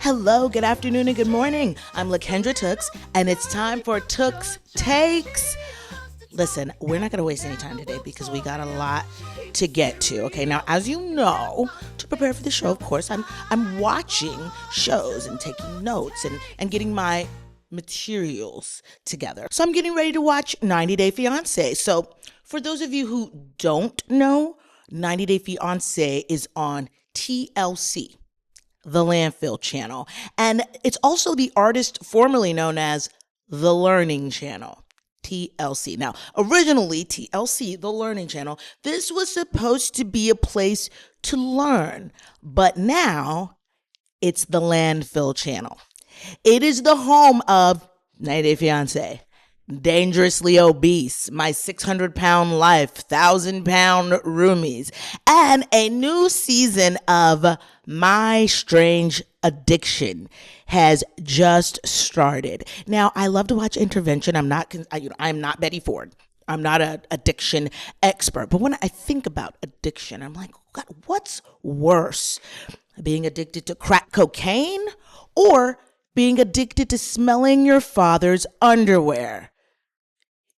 Hello, good afternoon, and good morning. I'm LaKendra Tooks, and it's time for Tooks Takes. Listen, we're not going to waste any time today because we got a lot to get to. Okay, now, as you know, to prepare for the show, of course, I'm watching shows and taking notes and getting my materials together. So I'm getting ready to watch 90 Day Fiancé. So for those of you who don't know, 90 Day Fiancé is on TLC, the Landfill channel. And it's also the artist formerly known as the Learning Channel, TLC. Now, originally, TLC, the Learning Channel, this was supposed to be a place to learn, but now it's the Landfill channel. It is the home of 90 Day Fiancé, Dangerously Obese, My 600-Pound Life, 1,000-Pound Roomies, and a new season of My Strange Addiction has just started. Now, I love to watch intervention. I'm not Betty Ford. I'm not an addiction expert. But when I think about addiction, I'm like, God, what's worse? Being addicted to crack cocaine or being addicted to smelling your father's underwear?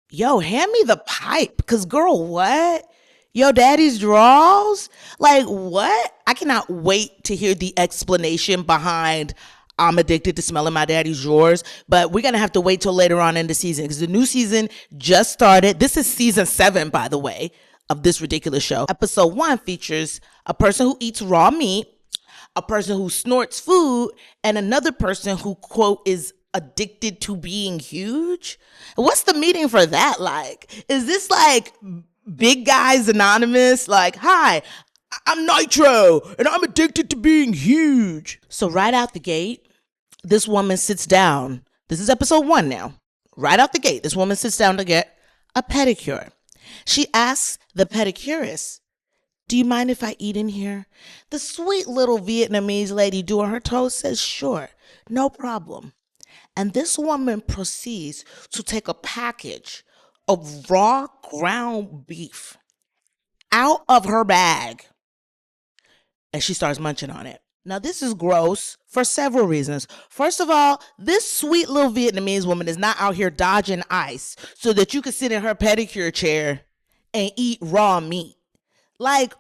Yo, hand me the pipe, because girl, what? Yo, daddy's draws? Like, what? I cannot wait to hear the explanation behind I'm addicted to smelling my daddy's drawers, but we're going to have to wait till later on in the season because the new season just started. This is season 7, by the way, of this ridiculous show. Episode 1 features a person who eats raw meat, a person who snorts food, and another person who, quote, is addicted to being huge. What's the meeting for that like? Is this like Big Guys Anonymous? Like, hi, I'm Nitro, and I'm addicted to being huge. So right out the gate, this woman sits down. This is episode 1 now. Right out the gate, this woman sits down to get a pedicure. She asks the pedicurist, "Do you mind if I eat in here?" The sweet little Vietnamese lady doing her toes says, "Sure, no problem." And this woman proceeds to take a package of raw ground beef out of her bag and she starts munching on it. Now, this is gross for several reasons. First of all, this sweet little Vietnamese woman is not out here dodging ice so that you can sit in her pedicure chair and eat raw meat. Like,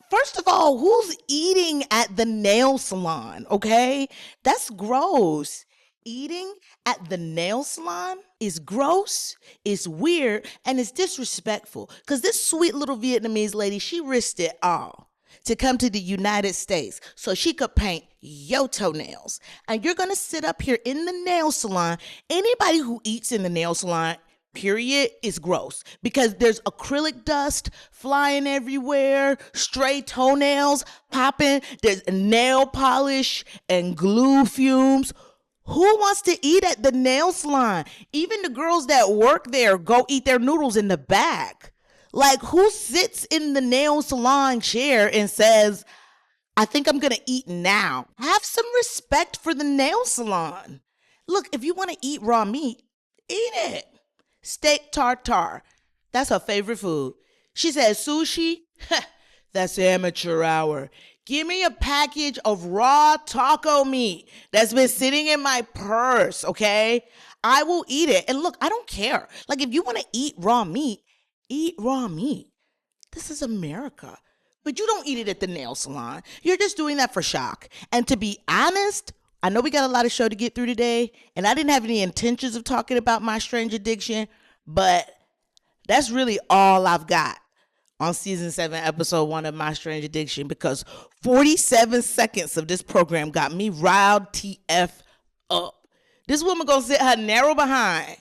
first of all, who's eating at the nail salon, okay? That's gross. Eating at the nail salon is gross, it's weird, and it's disrespectful. Because this sweet little Vietnamese lady, she risked it all to come to the United States so she could paint your toenails. And you're going to sit up here in the nail salon. Anybody who eats in the nail salon, period, is gross because there's acrylic dust flying everywhere, stray toenails popping, there's nail polish and glue fumes. Who wants to eat at the nail salon? Even the girls that work there go eat their noodles in the back. Like, who sits in the nail salon chair and says, I think I'm going to eat now? Have some respect for the nail salon. Look, if you want to eat raw meat, eat it. Steak tartare. That's her favorite food. She says sushi. That's amateur hour. Give me a package of raw taco meat that's been sitting in my purse, okay? I will eat it. And look, I don't care. Like, if you want to eat raw meat, eat raw meat. This is America. But you don't eat it at the nail salon. You're just doing that for shock. And to be honest, I know we got a lot of show to get through today, and I didn't have any intentions of talking about My Strange Addiction, but that's really all I've got on season 7, episode 1 of My Strange Addiction, because 47 seconds of this program got me riled TF up. This woman gonna sit her narrow behind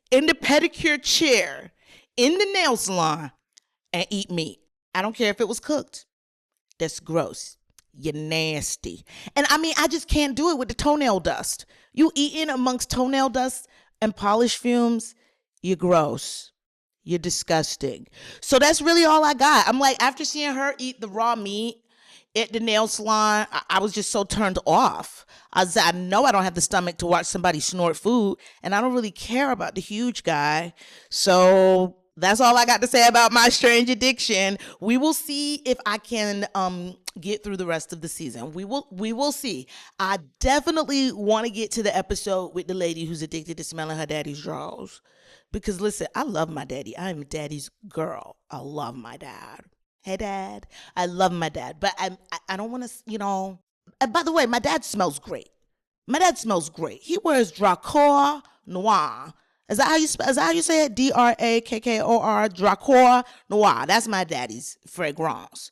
in the pedicure chair in the nail salon and eat meat. I don't care if it was cooked. That's gross. You're nasty. And I mean, I just can't do it with the toenail dust. You eating amongst toenail dust and polish fumes, you're gross. You're disgusting. So that's really all I got. I'm like, after seeing her eat the raw meat at the nail salon, I was just so turned off. I know I don't have the stomach to watch somebody snort food, and I don't really care about the huge guy. So that's all I got to say about My Strange Addiction. We will see if I can get through the rest of the season. We will see. I definitely want to get to the episode with the lady who's addicted to smelling her daddy's drawers. Because listen, I love my daddy. I'm daddy's girl. I love my dad. Hey dad. I love my dad. But I don't want to, and by the way, my dad smells great. My dad smells great. He wears Dracor Noir. Is that how you say it? Drakkor, Dracor Noir. That's my daddy's fragrance.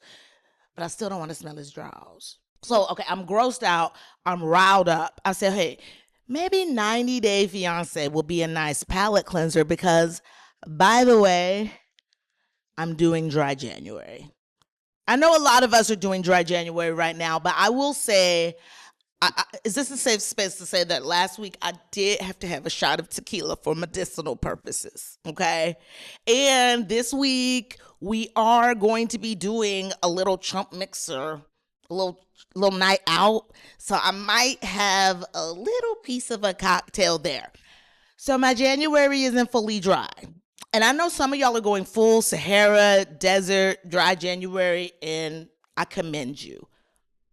But I still don't want to smell his drawers. So, okay, I'm grossed out. I'm riled up. I said, hey, maybe 90 Day Fiancé will be a nice palate cleanser because, by the way, I'm doing dry January. I know a lot of us are doing dry January right now, but I will say, is this a safe space to say that last week I did have to have a shot of tequila for medicinal purposes, okay? And this week we are going to be doing a little chump mixer, a little night out. So I might have a little piece of a cocktail there. So my January isn't fully dry. And I know some of y'all are going full Sahara, desert, dry January, and I commend you.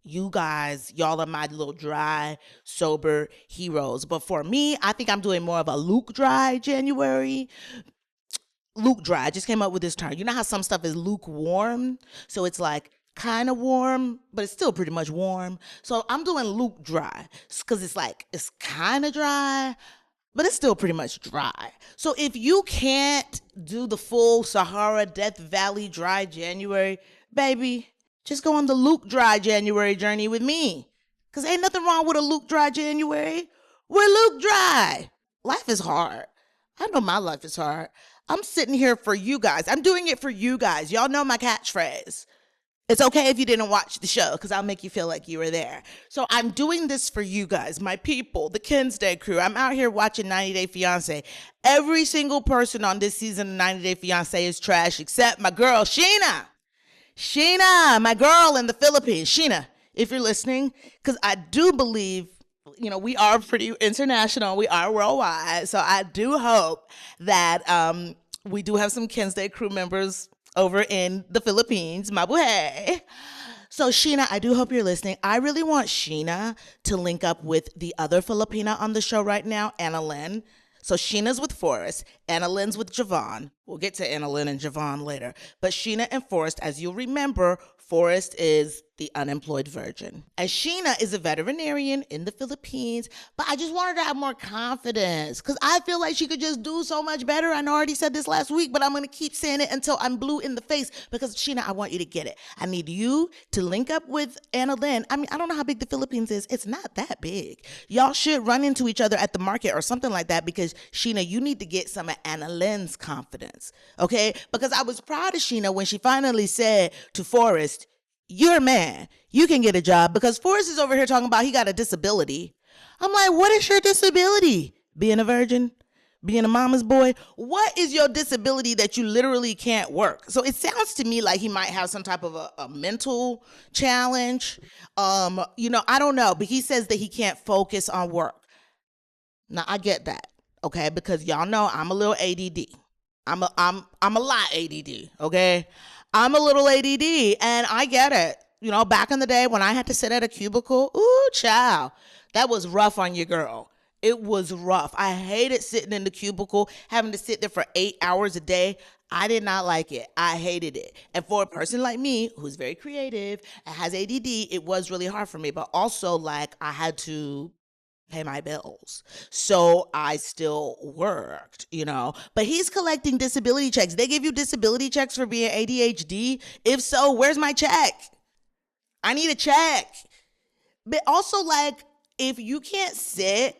You guys, y'all are my little dry, sober heroes. But for me, I think I'm doing more of a Luke dry January. Luke dry. I just came up with this term. You know how some stuff is lukewarm? So it's like kind of warm, but it's still pretty much warm. So I'm doing Luke dry because it's kind of dry, but it's still pretty much dry. So if you can't do the full Sahara Death Valley dry January, baby, just go on the Luke dry January journey with me. Because ain't nothing wrong with a Luke dry January. We're Luke dry. Life is hard. I know my life is hard. I'm sitting here for you guys. I'm doing it for you guys. Y'all know my catchphrase. It's okay if you didn't watch the show because I'll make you feel like you were there. So I'm doing this for you guys, my people, the Kinsday crew. I'm out here watching 90 Day Fiancé. Every single person on this season of 90 Day Fiancé is trash except my girl, Sheena. Sheena, my girl in the Philippines. Sheena, if you're listening, because I do believe, we are pretty international. We are worldwide. So I do hope that we do have some Kinsday crew members over in the Philippines. Mabuhay. So Sheena, I do hope you're listening. I really want Sheena to link up with the other Filipina on the show right now, Anna Lynn. So Sheena's with Forrest, Anna Lynn's with Javon. We'll get to Anna Lynn and Javon later. But Sheena and Forrest, as you'll remember, Forrest is the unemployed virgin. And Sheena is a veterinarian in the Philippines, but I just want her to have more confidence because I feel like she could just do so much better. I know I already said this last week, but I'm going to keep saying it until I'm blue in the face because Sheena, I want you to get it. I need you to link up with Anna Lynn. I mean, I don't know how big the Philippines is. It's not that big. Y'all should run into each other at the market or something like that because Sheena, you need to get some of Anna Lynn's confidence, okay? Because I was proud of Sheena when she finally said to Forrest, you're a man. You can get a job because Forrest is over here talking about he got a disability. I'm like, what is your disability? Being a virgin? Being a mama's boy? What is your disability that you literally can't work? So it sounds to me like he might have some type of a mental challenge. I don't know, but he says that he can't focus on work. Now I get that, okay? Because y'all know I'm a little ADD. I'm a lot ADD, okay? I'm a little ADD and I get it. Back in the day when I had to sit at a cubicle, ooh, child, that was rough on your girl. It was rough. I hated sitting in the cubicle, having to sit there for 8 hours a day. I did not like it. I hated it. And for a person like me, who's very creative and has ADD, it was really hard for me. But also, I had to pay my bills. So I still worked, But he's collecting disability checks. They give you disability checks for being ADHD? If so, where's my check? I need a check. But also, if you can't sit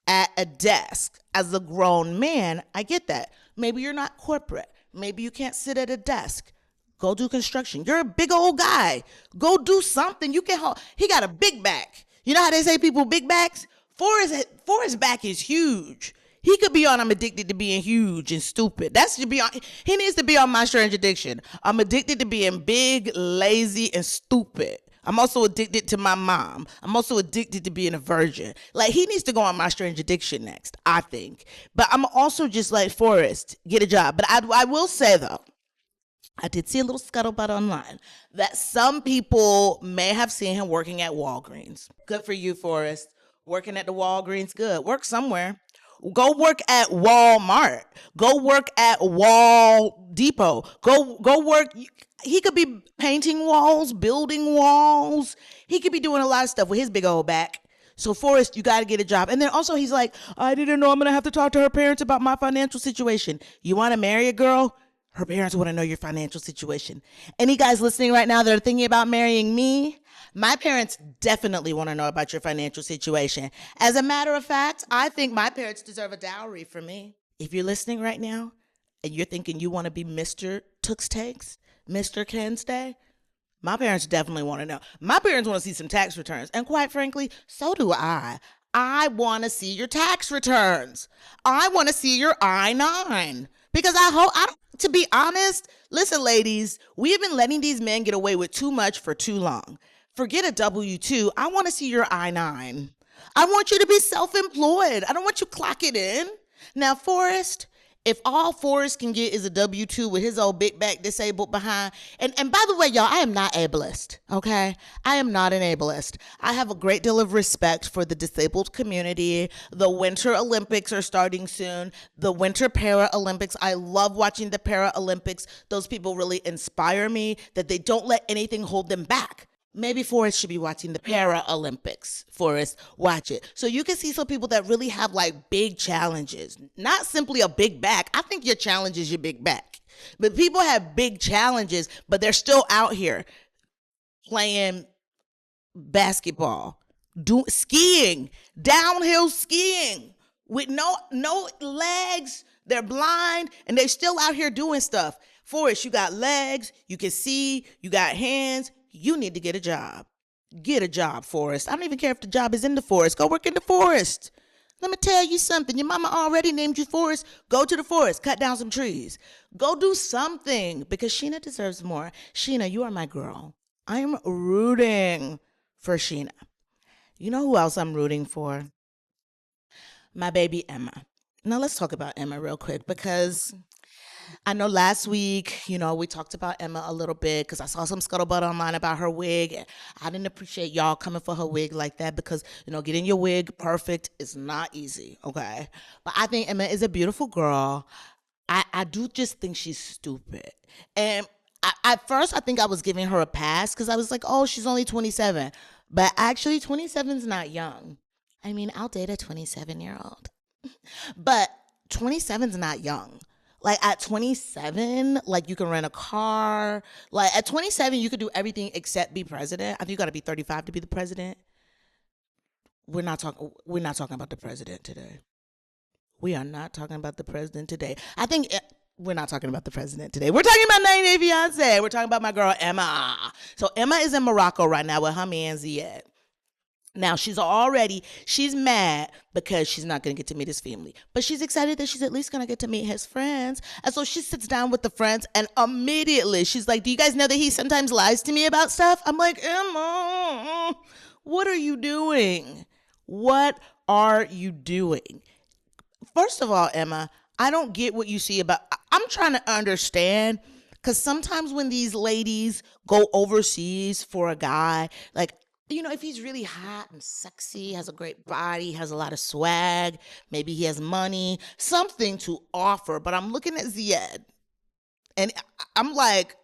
at a desk as a grown man, I get that. Maybe you're not corporate. Maybe you can't sit at a desk. Go do construction. You're a big old guy. Go do something. He got a big back. You know how they say people big backs? Forrest's back is huge. He could be on I'm addicted to being huge and stupid. He needs to be on My Strange Addiction. I'm addicted to being big, lazy, and stupid. I'm also addicted to my mom. I'm also addicted to being a virgin. He needs to go on My Strange Addiction next, I think. But I'm also just like, Forrest, get a job. But I will say, though, I did see a little scuttlebutt online that some people may have seen him working at Walgreens. Good for you, Forrest. Working at the Walgreens, good. Work somewhere. Go work at Walmart. Go work at Wall Depot. Go work. He could be painting walls, building walls. He could be doing a lot of stuff with his big old back. So Forrest, you got to get a job. And then also he's like, I didn't know I'm going to have to talk to her parents about my financial situation. You want to marry a girl? Her parents want to know your financial situation. Any guys listening right now that are thinking about marrying me? My parents definitely want to know about your financial situation. As a matter of fact, I think my parents deserve a dowry from me. If you're listening right now and you're thinking you want to be Mr. Tooks Takes, Mr. Ken Stay, my parents definitely want to know. My parents want to see some tax returns. And quite frankly, so do I. I want to see your tax returns. I want to see your I-9. Because to be honest, listen, ladies, we have been letting these men get away with too much for too long. Forget a W-2. I want to see your I-9. I want you to be self-employed. I don't want you clocking in. Now, Forrest, if all Forrest can get is a W-2 with his old big back disabled behind, and by the way, y'all, I am not ableist, okay? I am not an ableist. I have a great deal of respect for the disabled community. The Winter Olympics are starting soon. The Winter Paralympics, I love watching the Paralympics. Those people really inspire me that they don't let anything hold them back. Maybe Forrest should be watching the Paralympics. Forrest, watch it. So you can see some people that really have like big challenges. Not simply a big back. I think your challenge is your big back. But people have big challenges, but they're still out here playing basketball, skiing, downhill skiing with no legs. They're blind and they're still out here doing stuff. Forrest, you got legs, you can see, you got hands. You need to get a job. Get a job, Forrest. I don't even care if the job is in the forest. Go work in the forest. Let me tell you something. Your mama already named you Forrest. Go to the forest. Cut down some trees. Go do something because Sheena deserves more. Sheena, you are my girl. I'm rooting for Sheena. You know who else I'm rooting for? My baby Emma. Now let's talk about Emma real quick because I know last week, we talked about Emma a little bit because I saw some scuttlebutt online about her wig. And I didn't appreciate y'all coming for her wig like that because, getting your wig perfect is not easy, okay? But I think Emma is a beautiful girl. I do just think she's stupid. And at first, I think I was giving her a pass because I was like, oh, she's only 27. But actually, 27 is not young. I mean, I'll date a 27-year-old. But 27 is not young. Like at 27, like you can rent a car. Like at 27, you could do everything except be president. I think you got to be 35 to be the president. We're not talking about the president today. We are not talking about the president today. We're not talking about the president today. We're talking about 90 Day Fiancé. We're talking about my girl Emma. So Emma is in Morocco right now with her man Ziad. Now, she's mad because she's not going to get to meet his family. But she's excited that she's at least going to get to meet his friends. And so she sits down with the friends and immediately she's like, do you guys know that he sometimes lies to me about stuff? I'm like, Emma, what are you doing? What are you doing? First of all, Emma, I don't get what you see about, I'm trying to understand because sometimes when these ladies go overseas for a guy, like, if he's really hot and sexy, has a great body, has a lot of swag, maybe he has money, something to offer. But I'm looking at Ziad, and I'm like,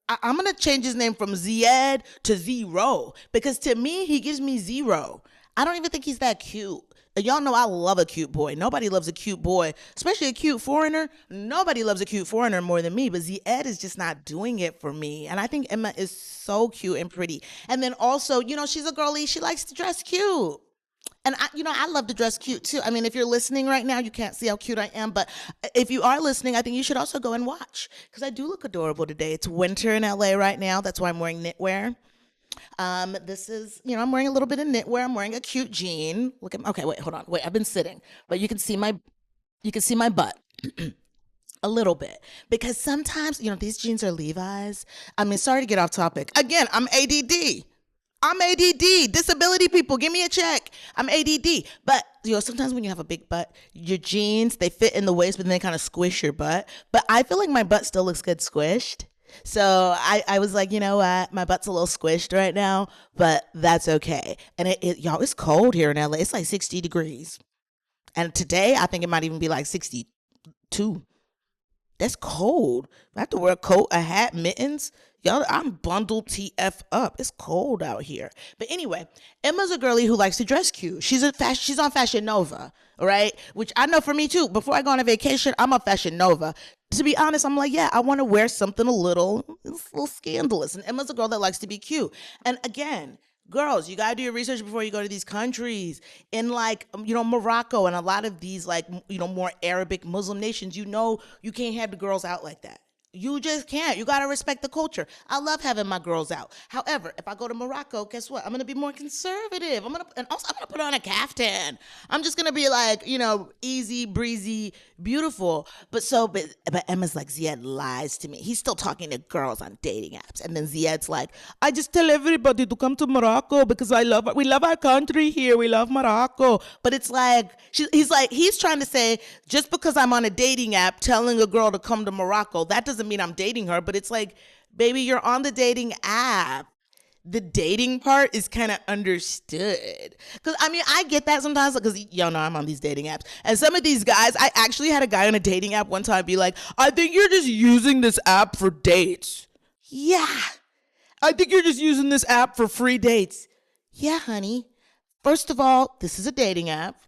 I'm going to change his name from Ziad to Zero, because to me, he gives me zero. I don't even think he's that cute. Y'all know I love a cute boy. Nobody loves a cute boy, especially a cute foreigner. Nobody loves a cute foreigner more than me, but Ziad is just not doing it for me. And I think Emma is so cute and pretty. And then also, she's a girly. She likes to dress cute. And I love to dress cute too. I mean, if you're listening right now, you can't see how cute I am. But if you are listening, I think you should also go and watch because I do look adorable today. It's winter in LA right now. That's why I'm wearing knitwear. This is, I'm wearing a little bit of knitwear. I'm wearing a cute jean. Okay, wait, hold on. Wait, I've been sitting, but you can see my butt a little bit because sometimes, these jeans are Levi's. I mean, sorry to get off topic. Again, I'm ADD. I'm ADD. Disability people, give me a check. I'm ADD. But sometimes when you have a big butt, your jeans they fit in the waist, but then they kind of squish your butt. But I feel like my butt still looks good squished. So I was like, you know what? My butt's a little squished right now, but that's okay. And y'all, it's cold here in LA. It's like 60 degrees. And today I think it might even be like 62. That's cold. I have to wear a coat, a hat, mittens. Y'all, I'm bundled TF up. It's cold out here. But anyway, Emma's a girlie who likes to dress cute. She's on Fashion Nova, all right? Which I know for me too. Before I go on a vacation, I'm on Fashion Nova. To be honest, I'm like, yeah, I want to wear something a little scandalous. And Emma's a girl that likes to be cute. And again, girls, you gotta do your research before you go to these countries. In like, Morocco and a lot of these like, more Arabic Muslim nations, you can't have the girls out like that. You just can't. You gotta respect the culture. I love having my girls out. However, if I go to Morocco, guess what? I'm gonna be more conservative. And also I'm gonna put on a caftan. I'm just gonna be like, easy breezy, beautiful. But Emma's like, Ziad lies to me. He's still talking to girls on dating apps, and then Ziad's like, I just tell everybody to come to Morocco because we love our country here. We love Morocco. But it's like he's trying to say just because I'm on a dating app telling a girl to come to Morocco, that doesn't mean I'm dating her. But it's like, baby, you're on the dating app. The dating part is kind of understood. Because, I get that sometimes because y'all know I'm on these dating apps. And some of these guys, I actually had a guy on a dating app one time be like, I think you're just using this app for dates. Yeah. I think you're just using this app for free dates. Yeah, honey. First of all, this is a dating app.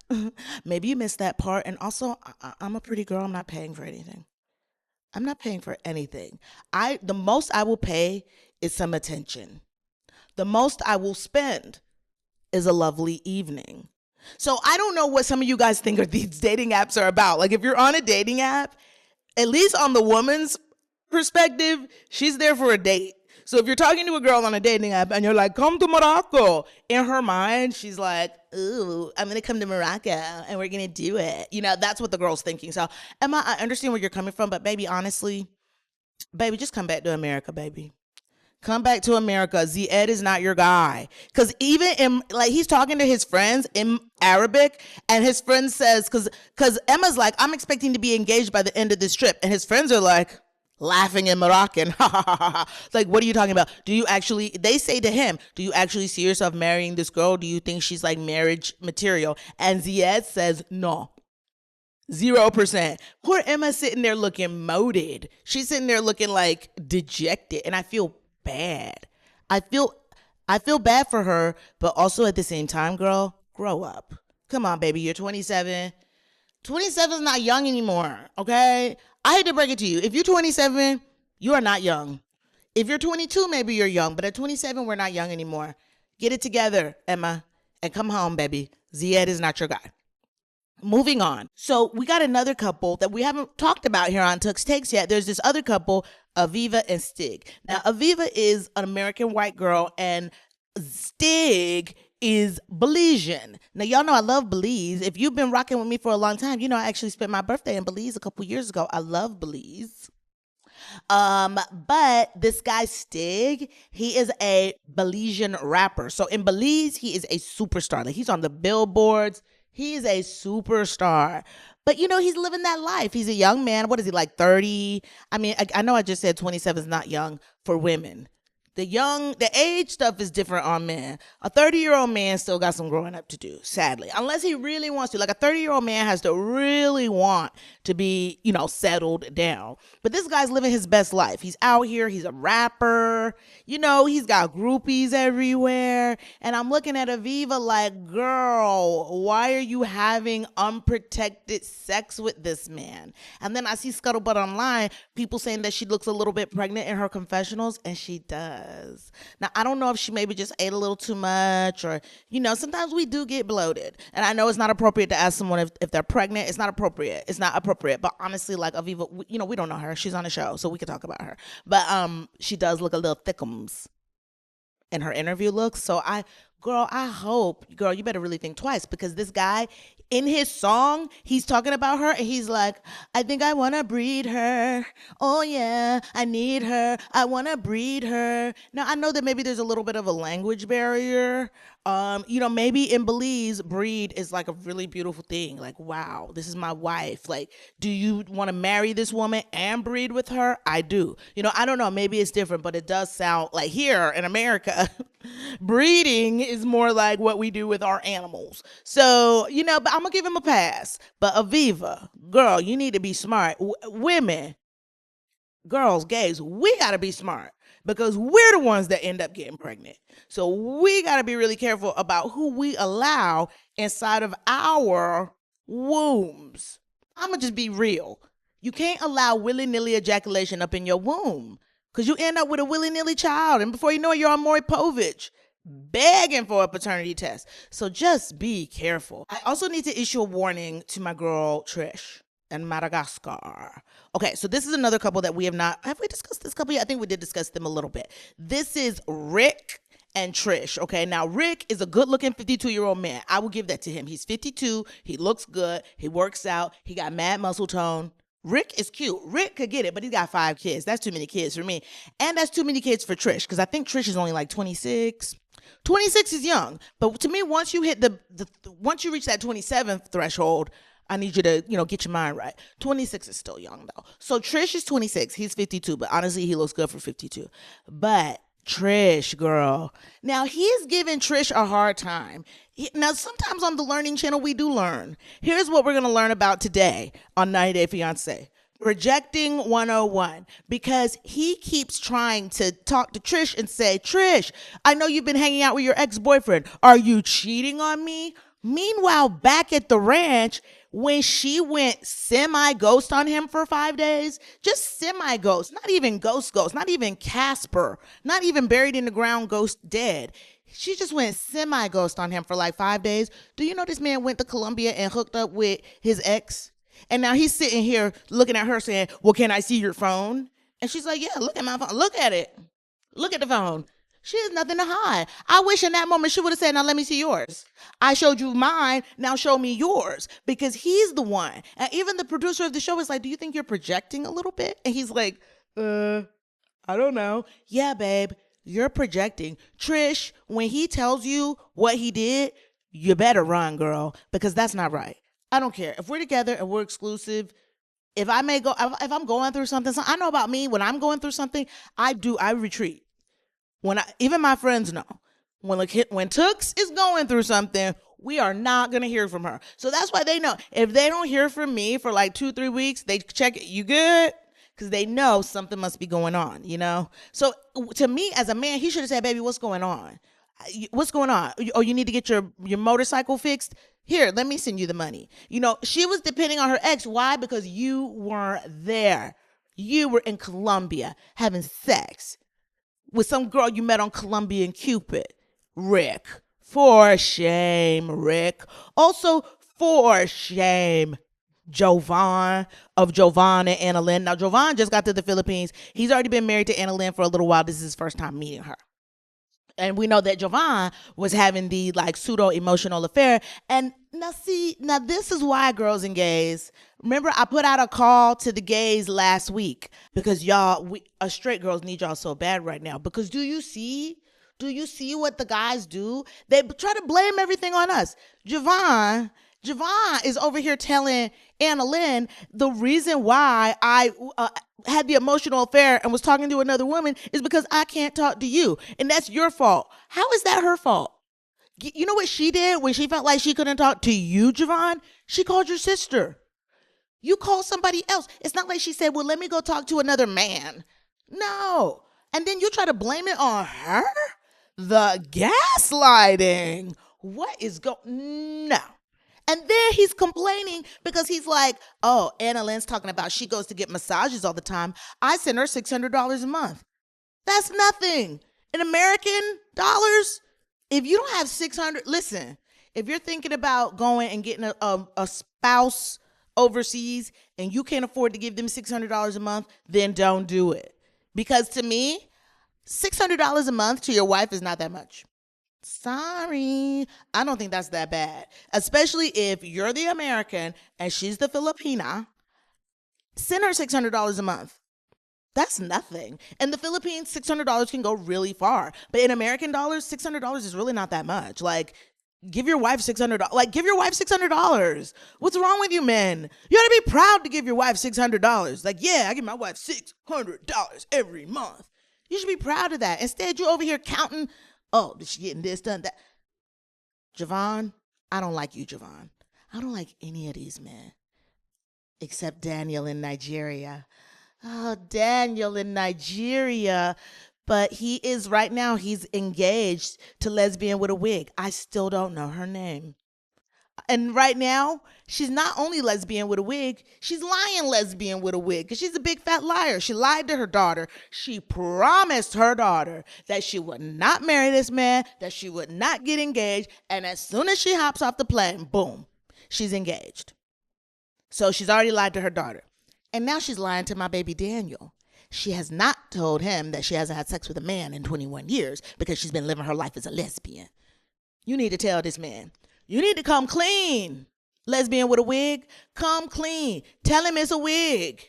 Maybe you missed that part. And also, I'm a pretty girl. I'm not paying for anything. I'm not paying for anything. The most I will pay is some attention. The most I will spend is a lovely evening. So I don't know what some of you guys think these dating apps are about. Like if you're on a dating app, at least on the woman's perspective, she's there for a date. So if you're talking to a girl on a dating app and you're like, come to Morocco, in her mind, she's like, ooh, I'm going to come to Morocco and we're going to do it. That's what the girl's thinking. So Emma, I understand where you're coming from, but baby, honestly, baby, just come back to America, baby. Come back to America. Ziad is not your guy. Because even he's talking to his friends in Arabic, and his friend says, because Emma's like, I'm expecting to be engaged by the end of this trip. And his friends are like, laughing in Moroccan. Like, what are you talking about? They say to him, do you actually see yourself marrying this girl? Do you think she's like marriage material? And Ziad says, no. 0%. Poor Emma's sitting there looking moated. She's sitting there looking like dejected. And I feel bad. I feel bad for her, but also at the same time, girl, grow up. Come on, baby. You're 27. 27 is not young anymore, okay? I hate to break it to you. If you're 27, you are not young. If you're 22, maybe you're young, but at 27, we're not young anymore. Get it together, Emma, and come home, baby. Ziad is not your guy. Moving on. So we got another couple that we haven't talked about here on Tux Takes yet. There's this other couple, Aviva and Stig. Now, Aviva is an American white girl, and Stig is Belizean. Now, y'all know I love Belize. If you've been rocking with me for a long time, I actually spent my birthday in Belize a couple years ago. I love Belize. But this guy Stig, he is a Belizean rapper. So in Belize, he is a superstar. Like he's on the billboards. He is a superstar. But he's living that life. He's a young man. What is he, like 30? I know I just said 27 is not young for women. The age stuff is different on men. A 30-year-old man still got some growing up to do, sadly. Unless he really wants to. Like a 30-year-old man has to really want to be, settled down. But this guy's living his best life. He's out here. He's a rapper. He's got groupies everywhere. And I'm looking at Aviva like, girl, why are you having unprotected sex with this man? And then I see scuttlebutt online, people saying that she looks a little bit pregnant in her confessionals, and she does. Now, I don't know if she maybe just ate a little too much or, sometimes we do get bloated. And I know it's not appropriate to ask someone if they're pregnant. It's not appropriate. But honestly, like Aviva, we don't know her. She's on the show, so we can talk about her. But she does look a little thickums in her interview looks. So Girl, I hope, girl, you better really think twice because this guy in his song, he's talking about her and he's like, I think I want to breed her. Oh, yeah, I need her. I want to breed her. Now, I know that maybe there's a little bit of a language barrier. Maybe in Belize, breed is like a really beautiful thing. Like, wow, this is my wife. Like, do you want to marry this woman and breed with her? I do. I don't know. Maybe it's different, but it does sound like here in America, breeding is more like what we do with our animals. So, but I'm going to give him a pass. But Aviva, girl, you need to be smart. Women, girls, gays, we got to be smart because we're the ones that end up getting pregnant. So we got to be really careful about who we allow inside of our wombs. I'm going to just be real. You can't allow willy-nilly ejaculation up in your womb because you end up with a willy-nilly child. And before you know it, you're on Maury Povich begging for a paternity test. So just be careful. I also need to issue a warning to my girl, Trish and Madagascar. Okay, so this is another couple that we have we discussed this couple yet? I think we did discuss them a little bit. This is Rick and Trish. Okay, now Rick is a good-looking 52-year-old man. I will give that to him. He's 52. He looks good. He works out. He got mad muscle tone. Rick is cute. Rick could get it, but he's got 5 kids. That's too many kids for me. And that's too many kids for Trish because I think Trish is only like 26. 26 is young. But to me, once you hit once you reach that 27th threshold, I need you to, get your mind right. 26 is still young, though. So Trish is 26. He's 52, but honestly, he looks good for 52. But Trish, girl. Now, he's giving Trish a hard time. Now, sometimes on the Learning Channel, we do learn. Here's what we're going to learn about today on 90 Day Fiancé. Rejecting 101, because he keeps trying to talk to Trish and say, Trish, I know you've been hanging out with your ex-boyfriend. Are you cheating on me? Meanwhile, back at the ranch, when she went semi-ghost on him for 5 days, just semi-ghost, not even ghost, not even Casper, not even buried in the ground ghost dead. She just went semi-ghost on him for like 5 days. Do you know this man went to Colombia and hooked up with his ex? And now he's sitting here looking at her saying, well, can I see your phone? And she's like, yeah, look at my phone. Look at it. Look at the phone. She has nothing to hide. I wish in that moment she would have said, now let me see yours. I showed you mine. Now show me yours. Because he's the one. And even the producer of the show is like, do you think you're projecting a little bit? And he's like, I don't know. Yeah, babe, you're projecting. Trish, when he tells you what he did, you better run, girl, because that's not right. I don't care. If we're together and we're exclusive, if I'm going through something, so I know about me, when I'm going through something, I retreat. Even my friends know when Tooks is going through something, we are not going to hear from her. So that's why they know if they don't hear from me for like 2-3 weeks, they check it. You good? Because they know something must be going on, So to me as a man, he should have said, baby, what's going on? What's going on? Oh, you need to get your motorcycle fixed? Here, let me send you the money. She was depending on her ex. Why? Because you weren't there. You were in Colombia having sex with some girl you met on Colombian Cupid. Rick. For shame, Rick. Also, for shame, Jovan of Jovan and Anna Lynn. Now, Jovan just got to the Philippines. He's already been married to Anna Lynn for a little while. This is his first time meeting her. And we know that Jovan was having the pseudo emotional affair. And now this is why, girls and gays, remember I put out a call to the gays last week because us straight girls need y'all so bad right now. Because do you see what the guys do? They try to blame everything on us. Jovan is over here telling Anna Lynn the reason why I had the emotional affair and was talking to another woman is because I can't talk to you. And that's your fault. How is that her fault? You know what she did when she felt like she couldn't talk to you, Jovan? She called your sister. You called somebody else. It's not like she said, well, let me go talk to another man. No. And then you try to blame it on her? The gaslighting. What is No. And then he's complaining because he's like, oh, Anna Lynn's talking about she goes to get massages all the time. I send her $600 a month. That's nothing. In American dollars, if you don't have 600, listen, if you're thinking about going and getting a spouse overseas and you can't afford to give them $600 a month, then don't do it. Because to me, $600 a month to your wife is not that much. Sorry. I don't think that's that bad. Especially if you're the American and she's the Filipina. Send her $600 a month. That's nothing. In the Philippines, $600 can go really far. But in American dollars, $600 is really not that much. Like, give your wife $600. Like, give your wife $600. What's wrong with you men? You ought to be proud to give your wife $600. Like, yeah, I give my wife $600 every month. You should be proud of that. Instead, you over here counting, oh, she getting this, done, that. Javon, I don't like you, Javon. I don't like any of these men except Daniel in Nigeria. Oh, Daniel in Nigeria. But he is right now, he's engaged to Lesbian with a wig. I still don't know her name. And right now, she's not only lesbian with a wig, she's lying lesbian with a wig because she's a big fat liar. She lied to her daughter. She promised her daughter that she would not marry this man, that she would not get engaged. And as soon as she hops off the plane, boom, she's engaged. So she's already lied to her daughter. And now she's lying to my baby Daniel. She has not told him that she hasn't had sex with a man in 21 years because she's been living her life as a lesbian. You need to tell this man. You need to come clean. Lesbian with a wig, come clean. Tell him it's a wig.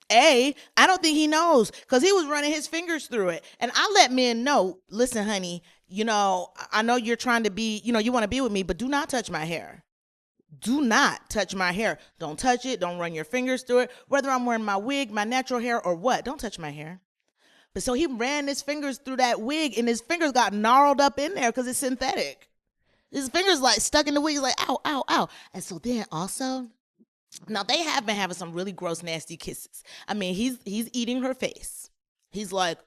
I don't think he knows because he was running his fingers through it. And I let men know, listen, honey, I know you're trying to be, you want to be with me, but do not touch my hair. Do not touch my hair. Don't touch it. Don't run your fingers through it. Whether I'm wearing my wig, my natural hair, or what, don't touch my hair. But so he ran his fingers through that wig and his fingers got gnarled up in there because it's synthetic. His fingers like stuck in the wig. He's like, ow, ow, ow. And so then also, now they have been having some really gross, nasty kisses. I mean, he's eating her face. He's like,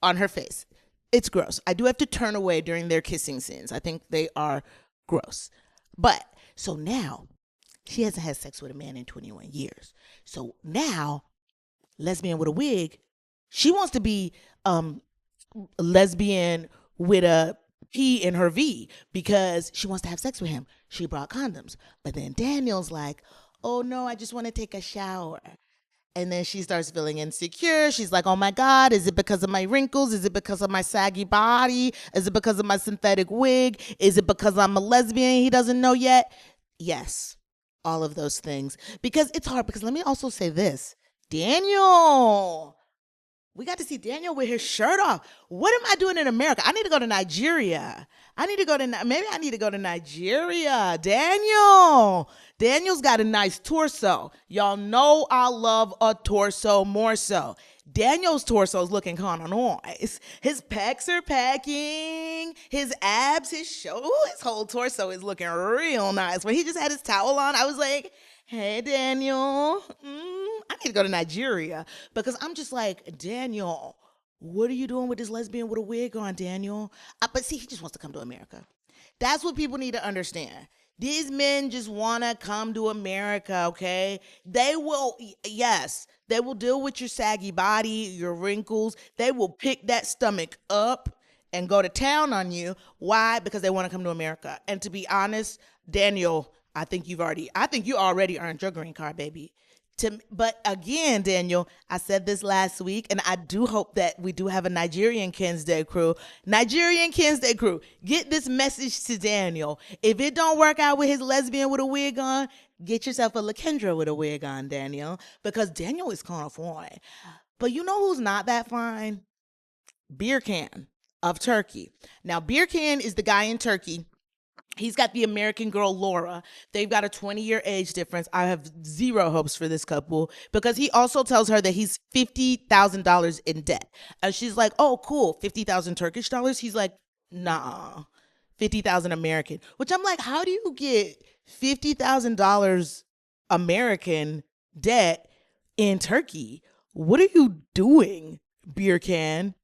on her face. It's gross. I do have to turn away during their kissing scenes. I think they are gross. But so now she hasn't had sex with a man in 21 years. So now, lesbian with a wig, she wants to be lesbian with a P in her V because she wants to have sex with him. She brought condoms. But then Daniel's like, oh no, I just want to take a shower. And then she starts feeling insecure. She's like, oh my God, is it because of my wrinkles? Is it because of my saggy body? Is it because of my synthetic wig? Is it because I'm a lesbian he doesn't know yet? Yes, all of those things. Because it's hard. Because let me also say this. Daniel. We got to see Daniel with his shirt off. What am I doing in America? I need to go to Nigeria. Maybe I need to go to Nigeria. Daniel's got a nice torso. Y'all know I love a torso more so. Daniel's torso is looking kind of nice. His pecs are packing. His abs, his whole torso is looking real nice. When he just had his towel on, I was like, hey, Daniel, I need to go to Nigeria because I'm just like, Daniel, what are you doing with this lesbian with a wig on, Daniel? But see, he just wants to come to America. That's what people need to understand. These men just want to come to America, okay? They will deal with your saggy body, your wrinkles. They will pick that stomach up and go to town on you. Why? Because they want to come to America. And to be honest, Daniel, I think you already earned your green card, baby. But again, Daniel, I said this last week, and I do hope that we do have a Nigerian Kins Day crew. Get this message to Daniel. If it don't work out with his lesbian with a wig on, get yourself a Lakendra with a wig on, Daniel, because Daniel is kind of fine. But you know who's not that fine? Beer Can of Turkey. Now, Beer Can is the guy in Turkey. He's got the American girl, Laura. They've got a 20-year age difference. I have zero hopes for this couple because he also tells her that he's $50,000 in debt. And she's like, oh, cool, 50,000 Turkish dollars? He's like, nah, 50,000 American. Which I'm like, how do you get $50,000 American debt in Turkey? What are you doing, Beer Can?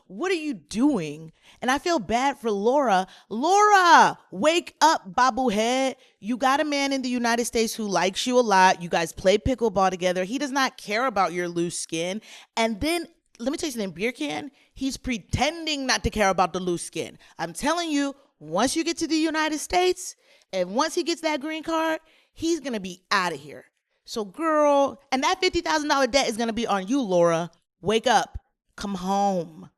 What are you doing? And I feel bad for Laura. Laura, wake up, babu head. You got a man in the United States who likes you a lot. You guys play pickleball together. He does not care about your loose skin. And then, let me tell you something, Beer Can, he's pretending not to care about the loose skin. I'm telling you, once you get to the United States, and once he gets that green card, he's going to be out of here. So girl, and that $50,000 debt is going to be on you, Laura. Wake up. Come home.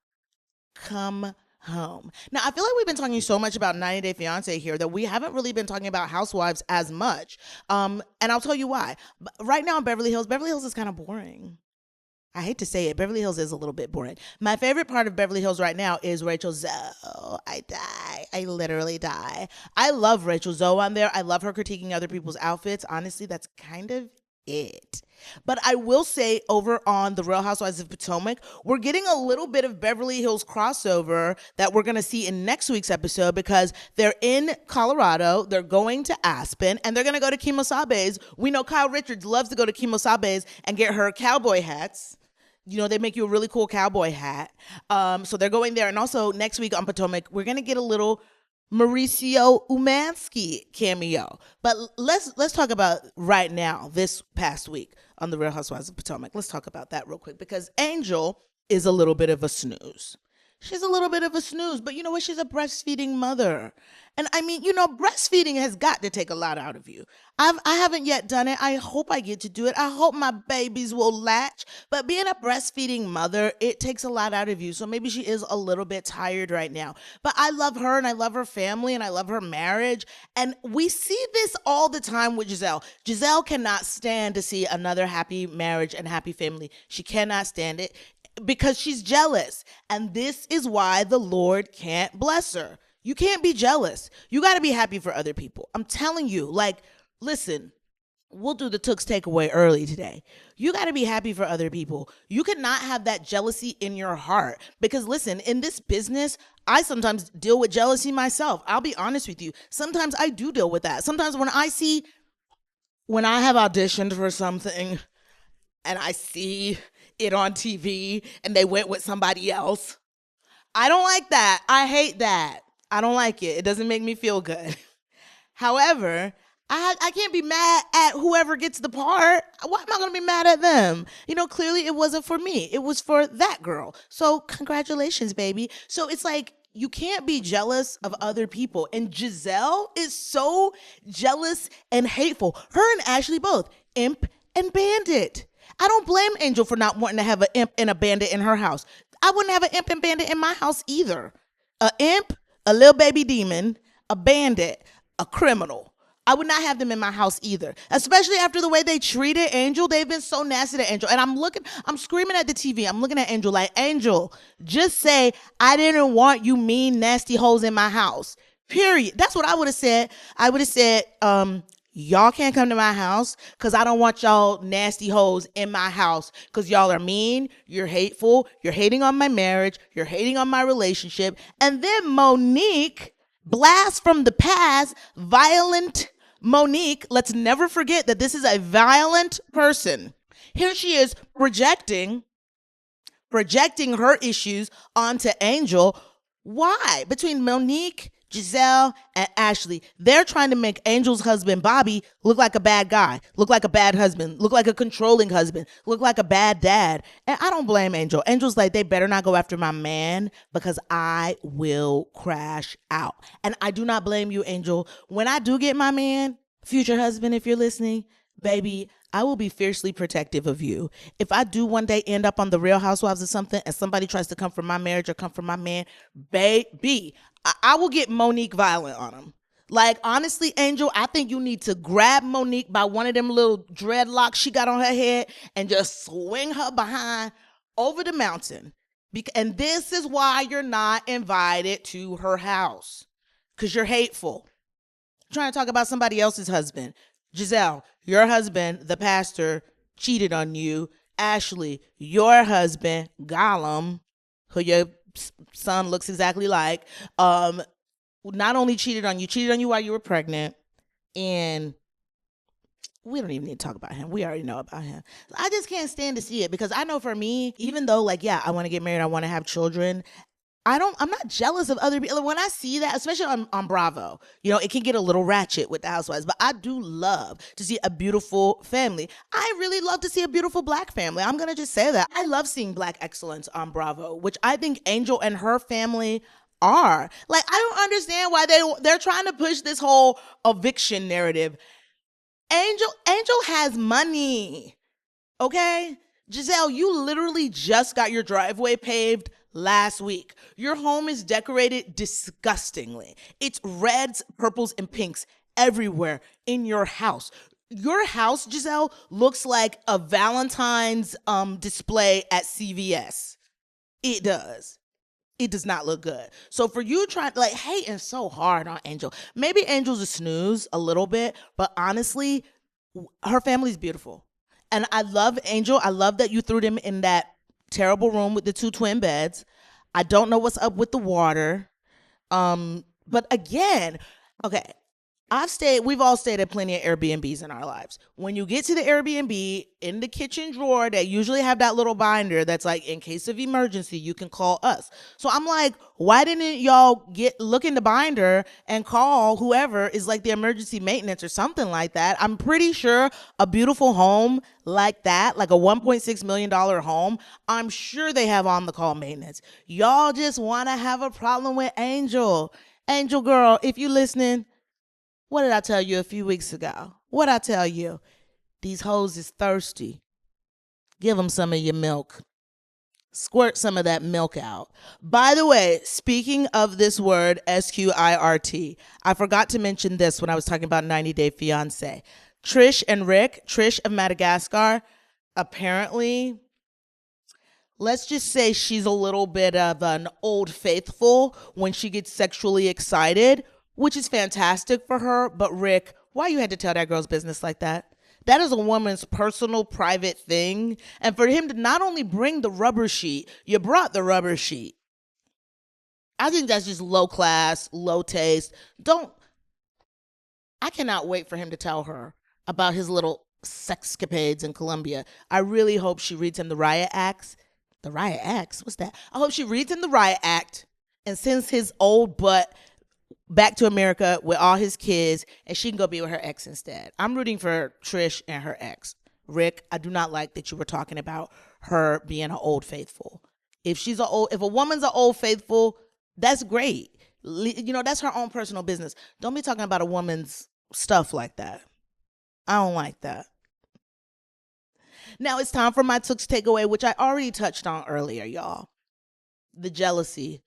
Come home. Now, I feel like we've been talking so much about 90 Day Fiancé here that we haven't really been talking about Housewives as much. And I'll tell you why. Right now in Beverly Hills is kind of boring. I hate to say it, Beverly Hills is a little bit boring. My favorite part of Beverly Hills right now is Rachel Zoe. I die. I literally die. I love Rachel Zoe on there. I love her critiquing other people's outfits. Honestly, that's kind of it. But I will say over on The Real Housewives of Potomac, we're getting a little bit of Beverly Hills crossover that we're going to see in next week's episode because they're in Colorado, they're going to Aspen, and they're going to go to Kimosabe's. We know Kyle Richards loves to go to Kimosabe's and get her cowboy hats. You know, they make you a really cool cowboy hat. So they're going there. And also next week on Potomac, we're going to get a little Mauricio Umansky cameo. But let's talk about right now, this past week on The Real Housewives of Potomac. Let's talk about that real quick because Angel is a little bit of a snooze. She's a little bit of a snooze, but you know what? She's a breastfeeding mother. And I mean, you know, breastfeeding has got to take a lot out of you. I haven't yet done it. I hope I get to do it. I hope my babies will latch. But being a breastfeeding mother, it takes a lot out of you. So maybe she is a little bit tired right now. But I love her and I love her family and I love her marriage. And we see this all the time with Giselle. Giselle cannot stand to see another happy marriage and happy family. She cannot stand it because she's jealous. And this is why the Lord can't bless her. You can't be jealous. You got to be happy for other people. I'm telling you, like, listen, we'll do the Tooks takeaway early today. You got to be happy for other people. You cannot have that jealousy in your heart because listen, in this business, I sometimes deal with jealousy myself. I'll be honest with you. Sometimes I do deal with that. Sometimes when I have auditioned for something and I see it on TV and they went with somebody else, I don't like that. I hate that. I don't like it. It doesn't make me feel good. However, I can't be mad at whoever gets the part. Why am I going to be mad at them? You know, clearly it wasn't for me. It was for that girl. So congratulations, baby. So it's like, you can't be jealous of other people. And Giselle is so jealous and hateful. Her and Ashley both, imp and bandit. I don't blame Angel for not wanting to have an imp and a bandit in her house. I wouldn't have an imp and bandit in my house either. A imp, a little baby demon, a bandit, a criminal. I would not have them in my house either, especially after the way they treated Angel. They've been so nasty to Angel. And I'm screaming at the TV. I'm looking at Angel like, Angel, just say, I didn't want you mean, nasty hoes in my house. Period. That's what I would have said. I would have said, y'all can't come to my house because I don't want y'all nasty hoes in my house because y'all are mean, you're hateful, you're hating on my marriage, you're hating on my relationship. And then Monique, blast from the past, violent Monique. Let's never forget that this is a violent person. Here she is projecting her issues onto Angel. Why? Between Monique, Giselle, and Ashley, they're trying to make Angel's husband, Bobby, look like a bad guy, look like a bad husband, look like a controlling husband, look like a bad dad. And I don't blame Angel. Angel's like, they better not go after my man because I will crash out. And I do not blame you, Angel. When I do get my man, future husband, if you're listening, baby, I will be fiercely protective of you. If I do one day end up on The Real Housewives or something and somebody tries to come for my marriage or come for my man, baby, I will get Monique violent on him. Like, honestly, Angel, I think you need to grab Monique by one of them little dreadlocks she got on her head and just swing her behind over the mountain. And this is why you're not invited to her house, because you're hateful. I'm trying to talk about somebody else's husband. Giselle, your husband, the pastor, cheated on you. Ashley, your husband, Gollum, who your son looks exactly like, not only cheated on you while you were pregnant, and we don't even need to talk about him. We already know about him. I just can't stand to see it because I know for me, even though like, yeah, I want to get married, I want to have children, I'm not jealous of other people. When I see that, especially on Bravo, you know, it can get a little ratchet with the housewives, but I do love to see a beautiful family. I really love to see a beautiful black family. I'm going to just say that. I love seeing black excellence on Bravo, which I think Angel and her family are. Like, I don't understand why they're trying to push this whole eviction narrative. Angel has money. Okay? Giselle, you literally just got your driveway paved last week. Your home is decorated disgustingly. It's reds, purples, and pinks everywhere in your house. Your house, Giselle, looks like a Valentine's display at CVS. It does. It does not look good. So for you trying like hating so hard on Angel, maybe Angel's a snooze a little bit, but honestly, her family's beautiful. And I love Angel. I love that you threw them in that terrible room with the two twin beds. I don't know what's up with the water. But again, okay, we've all stayed at plenty of Airbnbs in our lives. When you get to the Airbnb, in the kitchen drawer, they usually have that little binder that's like, in case of emergency, you can call us. So I'm like, why didn't y'all look in the binder and call whoever is like the emergency maintenance or something like that? I'm pretty sure a beautiful home like that, like a $1.6 million home, I'm sure they have on the call maintenance. Y'all just want to have a problem with Angel. Angel girl, if you listening, what did I tell you a few weeks ago? What'd I tell you? These hoes is thirsty. Give them some of your milk. Squirt some of that milk out. By the way, speaking of this word, SQIRT, I forgot to mention this when I was talking about 90 Day Fiancé. Trish and Rick, Trish of Madagascar, apparently, let's just say she's a little bit of an old faithful when she gets sexually excited, which is fantastic for her. But Rick, why you had to tell that girl's business like that? That is a woman's personal, private thing. And for him to not only bring the rubber sheet, you brought the rubber sheet. I think that's just low class, low taste. I cannot wait for him to tell her about his little sexcapades in Colombia. I really hope she reads him the riot acts. The riot acts? What's that? I hope she reads him the riot act and sends his old butt back to America with all his kids, and she can go be with her ex instead. I'm rooting for Trish and her ex. Rick, I do not like that you were talking about her being an old faithful. If a woman's an old faithful, that's great. You know, that's her own personal business. Don't be talking about a woman's stuff like that. I don't like that. Now it's time for my Tooks takeaway, which I already touched on earlier, y'all. The jealousy,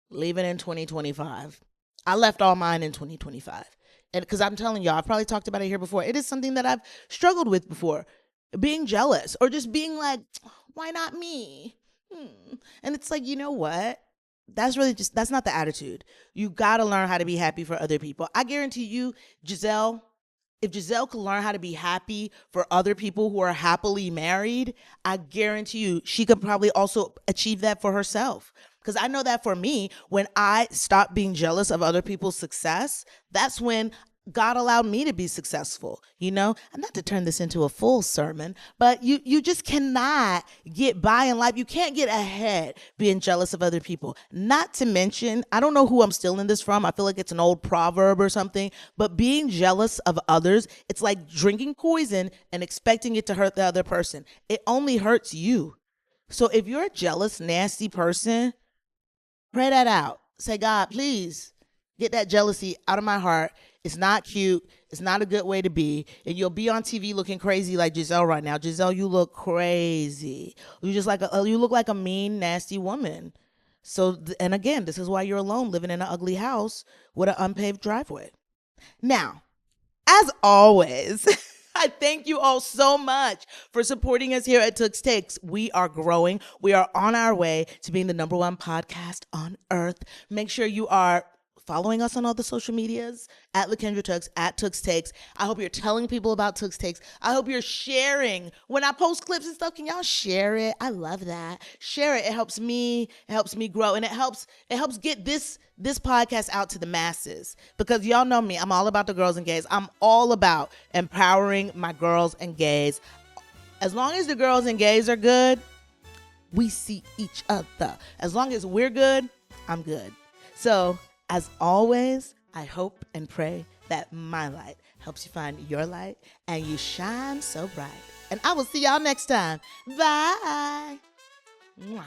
leave it in 2025. I left all mine in 2025. And because I'm telling y'all, I've probably talked about it here before. It is something that I've struggled with before. Being jealous or just being like, why not me? And it's like, you know what? That's not the attitude. You got to learn how to be happy for other people. I guarantee you, Giselle, if Giselle could learn how to be happy for other people who are happily married, I guarantee you she could probably also achieve that for herself. Because I know that for me, when I stopped being jealous of other people's success, that's when God allowed me to be successful, you know? And not to turn this into a full sermon, but you just cannot get by in life. You can't get ahead being jealous of other people. Not to mention, I don't know who I'm stealing this from. I feel like it's an old proverb or something, but being jealous of others, it's like drinking poison and expecting it to hurt the other person. It only hurts you. So if you're a jealous, nasty person, pray that out. Say, God, please get that jealousy out of my heart. It's not cute. It's not a good way to be. And you'll be on TV looking crazy like Giselle right now. Giselle, you look crazy. You look like a mean, nasty woman. So, and again, this is why you're alone, living in an ugly house with an unpaved driveway. Now, as always, I thank you all so much for supporting us here at Tooks Takes. We are growing. We are on our way to being the #1 podcast on earth. Make sure you are following us on all the social medias at Lakendra Tooks, at Tooks Takes. I hope you're telling people about Tooks Takes. I hope you're sharing. When I post clips and stuff, can y'all share it? I love that. Share it. It helps me. It helps me grow. And it helps get this podcast out to the masses. Because y'all know me. I'm all about the girls and gays. I'm all about empowering my girls and gays. As long as the girls and gays are good, we see each other. As long as we're good, I'm good. So, as always, I hope and pray that my light helps you find your light and you shine so bright. And I will see y'all next time. Bye. Mwah.